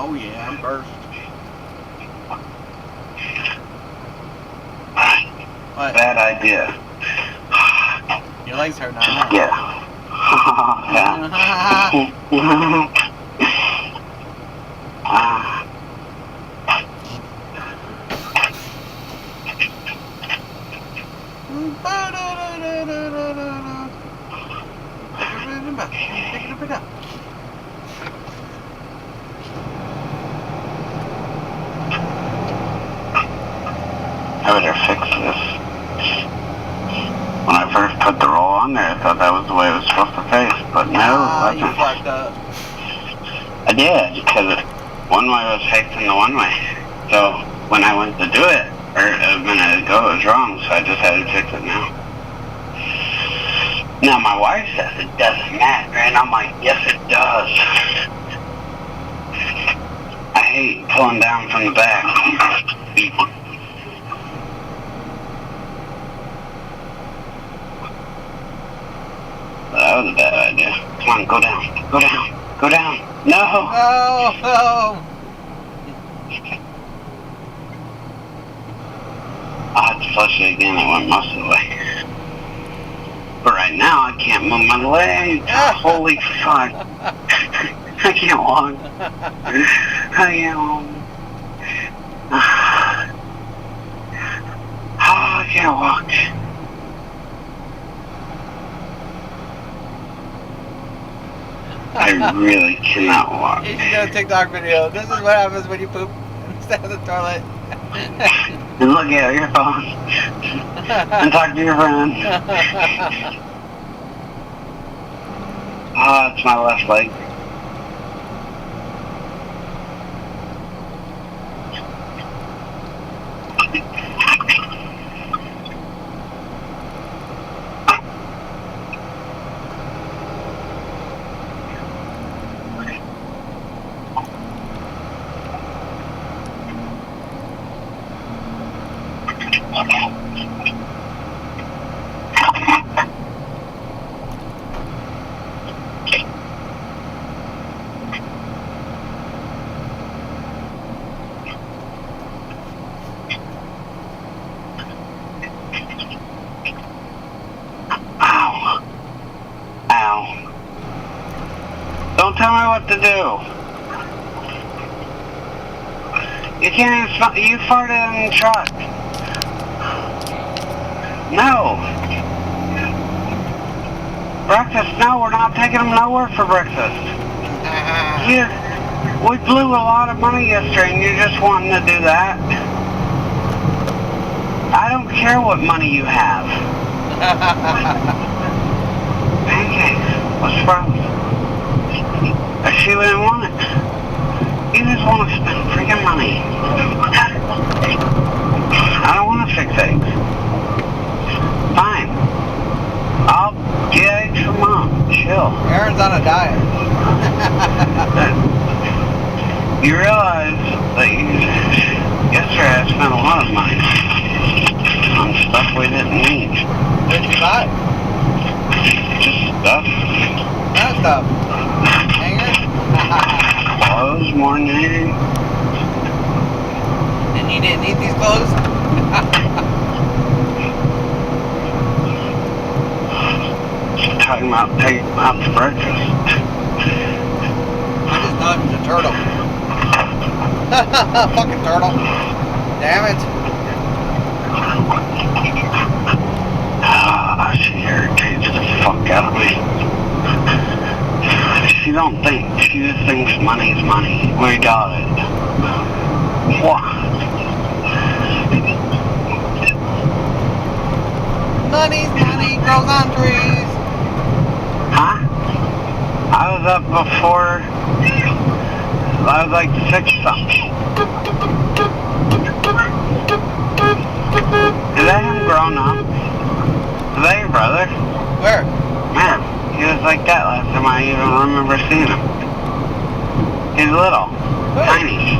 Oh yeah, I'm burst. What? Bad idea. Your legs hurt now, huh? Yeah. Pick it up. I better fix this. When I first put the roll on there, I thought that was the way it was supposed to face, but no, it You wasn't. fucked up. I did, because one way was facing the one way. So when I went to do it, or a minute ago, it was wrong, so I just had to fix it now. Now my wife says it doesn't matter, and I'm like, yes it does. I hate pulling down from the back. That was a bad idea. Come on, go down. Go down. Go down. No! No! I'll have to flush it again. It went most of the way. But right now, I can't move my legs. Holy fuck. I can't walk. I can't walk. Oh, I can't walk. I really cannot walk. You should do a TikTok video. This is what happens when you poop instead of the toilet. And look at your phone. And talk to your friend. Ah, it's my left leg. Don't tell me what to do. You can't even smell. You farted in the truck. No. Breakfast? No, we're not taking them nowhere for breakfast. We blew a lot of money yesterday and you're just wanting to do that? I don't care what money you have. Pancakes. What's the problem? She wouldn't want it. You just want to spend freaking money. I don't want to fix eggs. Fine. I'll get eggs for Mom. Chill. Aaron's on a diet. You realize that yesterday I spent a lot of money on stuff we didn't need. What did you buy? Just stuff. That stuff. Hangers? Clothes more than anything. And you didn't need these clothes? Talking about taking them out for breakfast. I just thought it was a turtle. Fucking turtle. Damn it. She irritates the fuck out of me. She don't think. She just thinks money's money. We got it. What? Money's money grows on trees. Huh? I was up before. I was like 6-something. Is that him grown up? Is that your brother? Where? Man, he was like that last time I even remember seeing him. He's little. Where? Tiny.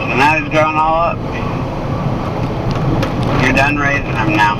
And now he's growing all up. You're done raising him now.